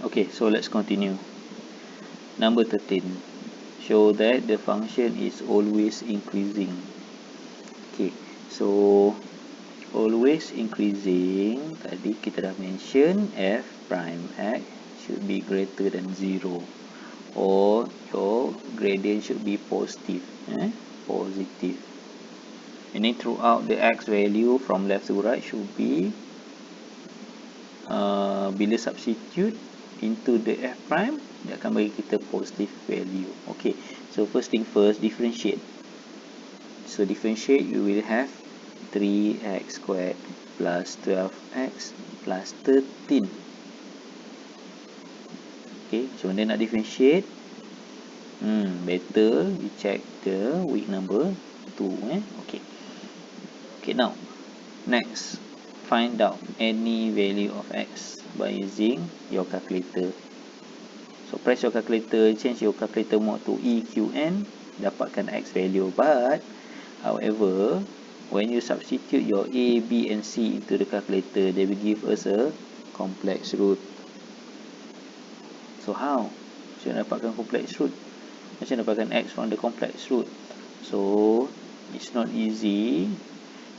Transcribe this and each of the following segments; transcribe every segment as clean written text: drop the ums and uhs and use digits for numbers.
Okay, so let's continue. Number 13. Show that the function is always increasing. Okay, so always increasing, tadi kita dah mention f prime x should be greater than 0, or your gradient should be positive, positive. And then throughout the x value from left to right should be bila substitute into the f prime, dia akan bagi kita positive value. Okay, so first thing first, differentiate. So differentiate, you will have 3x squared plus 12x plus 13. Okay, so then nak differentiate, better we check the weak number 2. Okay. Okay, now next, find out any value of x by using your calculator. So press your calculator, change your calculator mode to EQN, dapatkan x value. But however, when you substitute your A, B and C into the calculator, they will give us a complex root. So how? Macam mana dapatkan complex root? Macam mana dapatkan x from the complex root? So it's not easy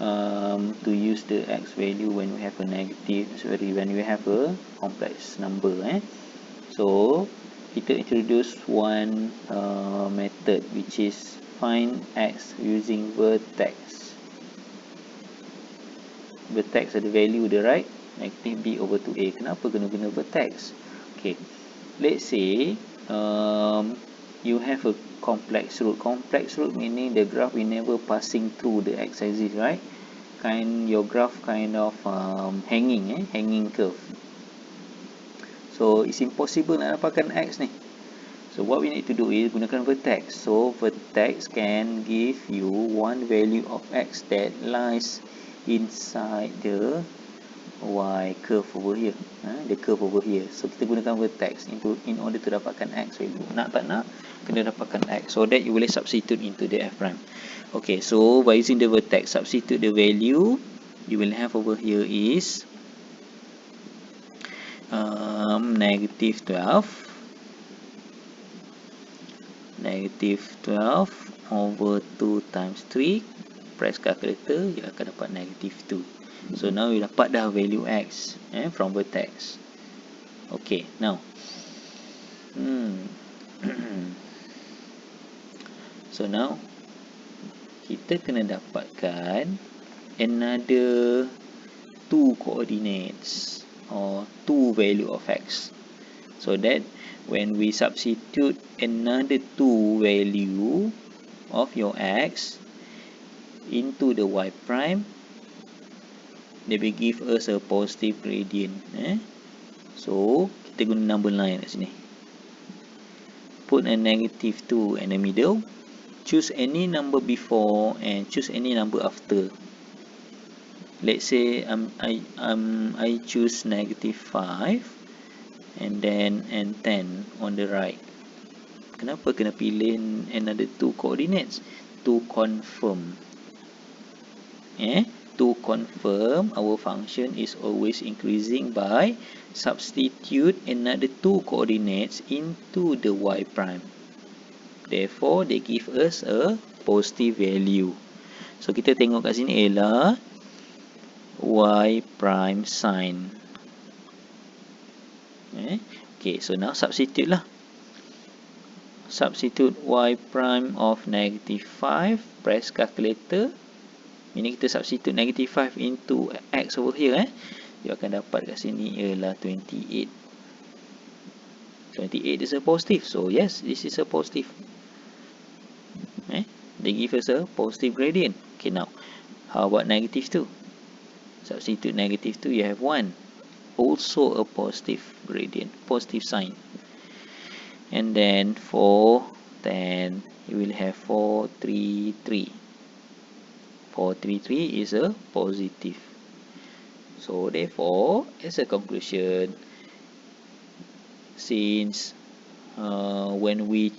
to use the x value when we have a negative, when we have a complex number. So kita introduce one method, which is find x using vertex. Vertex ada value dia, right? Negative b over 2a. Kenapa kena guna vertex? Okay, let's say you have a complex root. Complex root meaning the graph will never passing through the x-axis, right? Your graph kind of hanging, hanging curve. So it's impossible nak dapatkan x ni. So what we need to do is gunakan vertex. So vertex can give you one value of x that lies inside the y curve over here, the curve over here. So kita gunakan vertex in order to dapatkan x value. Nak tak nak, kena dapatkan x, so that you boleh substitute into the f prime. Okay, so by using the vertex, substitute the value you will have over here is negative 12 over 2 times 3. Press calculator, you akan dapat negative 2. So now you dapat dah value x from vertex. Okay, now so now kita kena dapatkan another 2 coordinates or 2 value of x, so that when we substitute another 2 value of your x into the y prime, they will give us a positive gradient. So kita guna number line kat sini. Put a negative 2 in the middle. Choose any number before and choose any number after. Let's say I choose negative 5 and then 10 on the right. Kenapa kena pilih another 2 coordinates? To confirm. To confirm our function is always increasing by substitute another 2 coordinates into the y prime. Therefore, they give us a positive value. So, kita tengok kat sini ialah y prime sign. Okay, so now substitute lah. Substitute y prime of negative 5. Press calculator. Ini kita substitute negative 5 into x over here. You akan dapat kat sini ialah 28. 28 is a positive. So, yes, this is a positive. They give us a positive gradient. Okay, now, how about negative 2? Substitute negative 2, you have 1. Also a positive gradient, positive sign. And then for 10, you will have 4, 3, 3. 4, 3, 3 is a positive. So, therefore, as a conclusion, since when we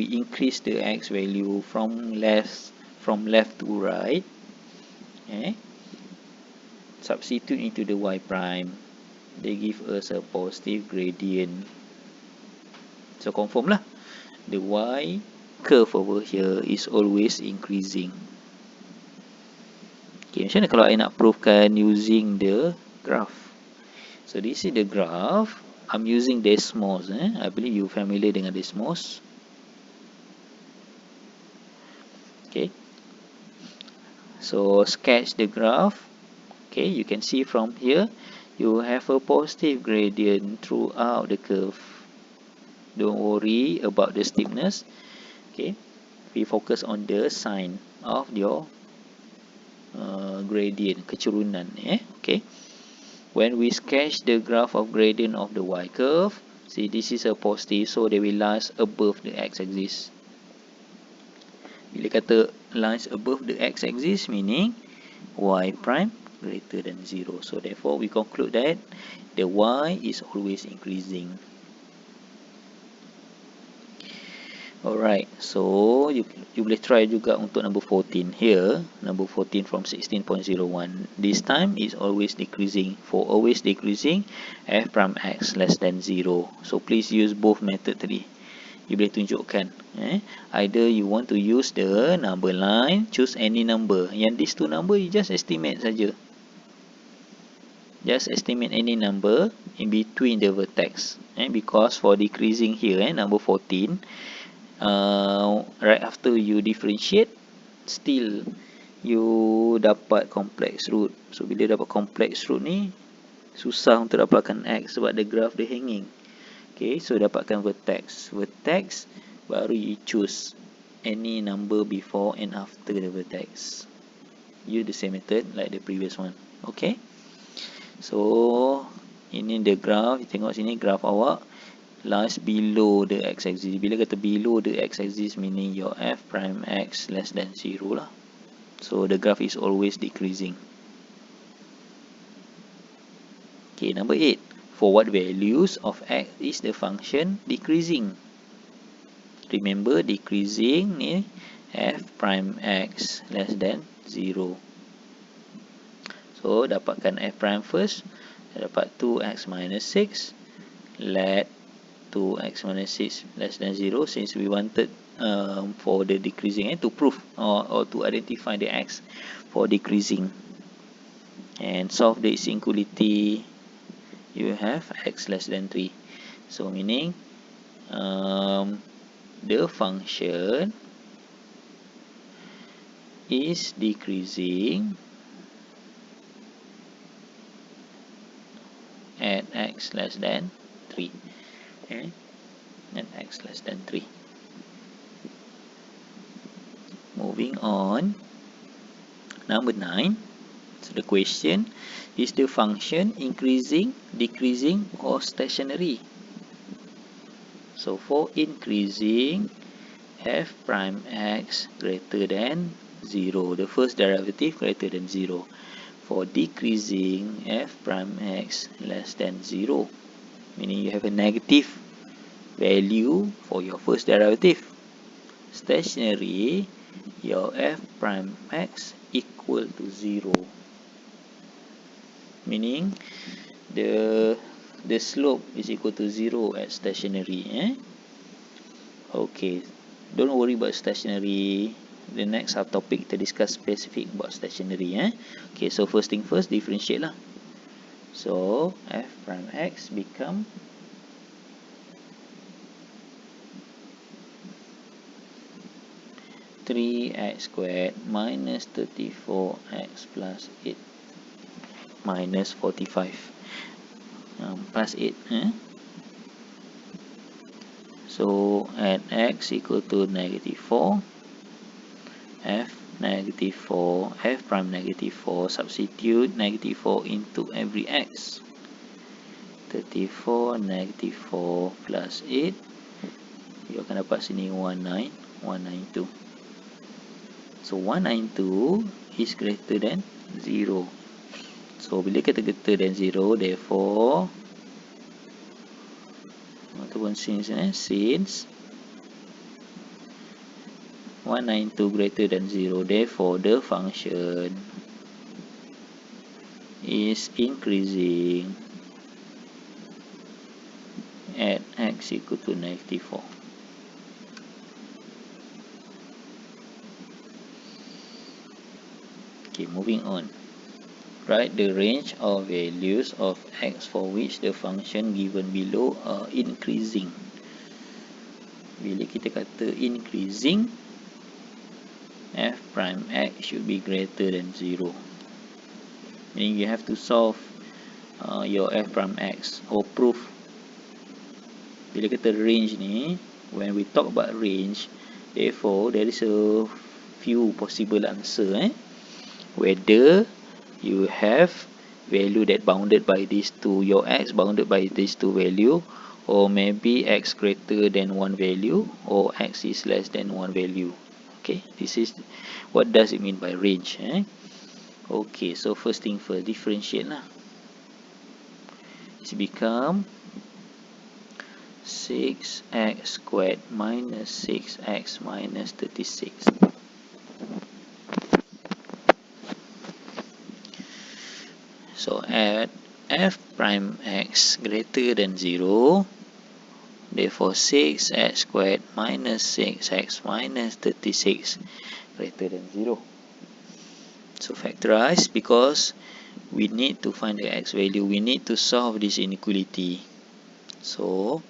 increase the x value from left to right, substitute into the y prime, they give us a positive gradient. So confirm lah, the y curve over here is always increasing. Okay, macam mana kalau I nak provekan using the graph? So this is the graph. I'm using Desmos. I believe you familiar dengan Desmos. Okay. So sketch the graph. Okay, you can see from here, you have a positive gradient throughout the curve. Don't worry about the steepness. Okay, we focus on the sign of your gradient, kecurunan. Okay. When we sketch the graph of gradient of the y curve, see this is a positive, so they will lies above the x-axis. Bila kata lies above the x-axis, meaning y prime greater than 0. So therefore, we conclude that the y is always increasing. Alright, so you boleh try juga untuk number 14 here. Number 14 from 16.01. This time is always decreasing. For always decreasing, f prime x less than 0. So please use both method tadi. You boleh tunjukkan. Either you want to use the number line, choose any number. Yang these two number, you just estimate saja. Just estimate any number in between the vertex. Because for decreasing here, number 14, right after you differentiate, still you dapat complex root. So bila dapat complex root ni, susah untuk dapatkan x sebab the graph dia hanging. Okay, so dapatkan vertex. Vertex, baru you choose any number before and after the vertex. Use the same method like the previous one. Okay, so ini the graph. Tengok sini graph awak lies below the x-axis. Bila kata below the x-axis, meaning your f prime x less than 0 lah. So the graph is always decreasing. Okay, number 8. For what values of x is the function decreasing? Remember, decreasing ni f prime x less than 0. So dapatkan f prime first. Dapat 2x minus 6. Let 2x minus 6 less than 0, since we wanted for the decreasing to prove or to identify the x for decreasing. And solve the inequality, you have x less than 3. So meaning the function is decreasing at x less than 3. Okay, at x less than 3. Moving on, number 9. So the question is the function increasing, decreasing, or stationary? So for increasing, f prime x greater than 0. The first derivative greater than 0. For decreasing, f prime x less than 0. Meaning you have a negative value for your first derivative. Stationary, your f prime x equal to 0. Meaning the slope is equal to 0 at stationary. Okay, don't worry about stationary. The next subtopic kita discuss specific about stationary. Okay, so first thing first, differentiate lah. So f prime x become 3x squared minus 34x plus 8 minus 45 plus 8. So at x equal to negative 4, f negative 4, f prime negative 4, substitute negative 4 into every x. 34 negative 4 plus 8, you akan dapat sini 192. So 192 is greater than 0. So bila kita greater than 0, therefore ataupun since 192 greater than 0, therefore the function is increasing at x equal to -4. Okay, moving on. Write the range of values of x for which the function given below are increasing. Bila kita kata increasing, f prime x should be greater than 0. Meaning you have to solve your f prime x or proof. Bila kata range ni, when we talk about range, therefore there is a few possible answer. Whether you have value that bounded by these two, your x bounded by these two value, or maybe x greater than one value, or x is less than one value. Okay, this is what does it mean by range. Okay, so first thing first, differentiate lah. It's become 6x squared minus 6x minus 36. So at f prime x greater than 0, therefore 6x squared minus 6x minus 36 greater than 0. So factorize, because we need to find the x value, we need to solve this inequality. So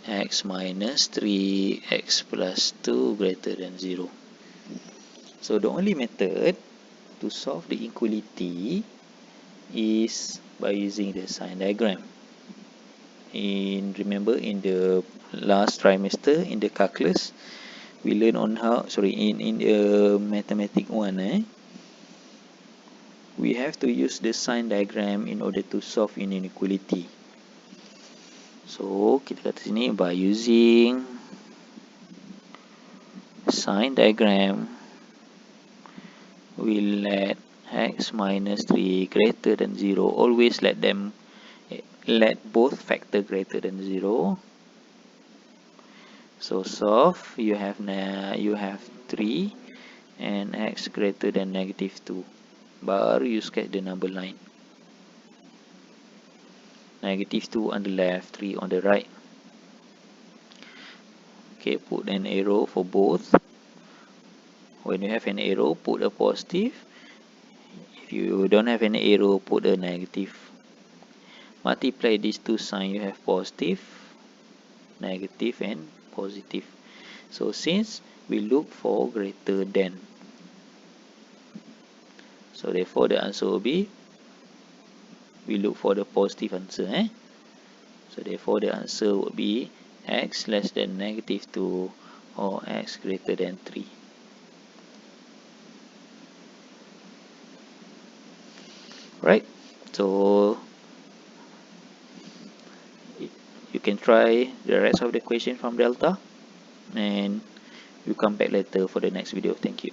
x minus 3x plus 2 greater than 0. So the only method to solve the inequality is by using the sign diagram. Remember in the last trimester in the calculus, we learn on how, in the mathematics 1, we have to use the sign diagram in order to solve an inequality. So kita kata sini, by using sign diagram, we let x minus 3 greater than 0, always let both factor greater than 0. So solve, you have 3 and x greater than -2. Baru you sketch the number line. -2 on the left, 3 on the right. Okay, put an arrow for both. When you have an arrow, put a positive. If you don't have an arrow, put a negative. Multiply these two signs, you have positive, negative and positive. So since we look for greater than, so therefore the answer will be, we look for the positive answer. So therefore the answer would be x less than -2 or x greater than 3. Right, so you can try the rest of the question from delta, and you come back later for the next video. Thank you.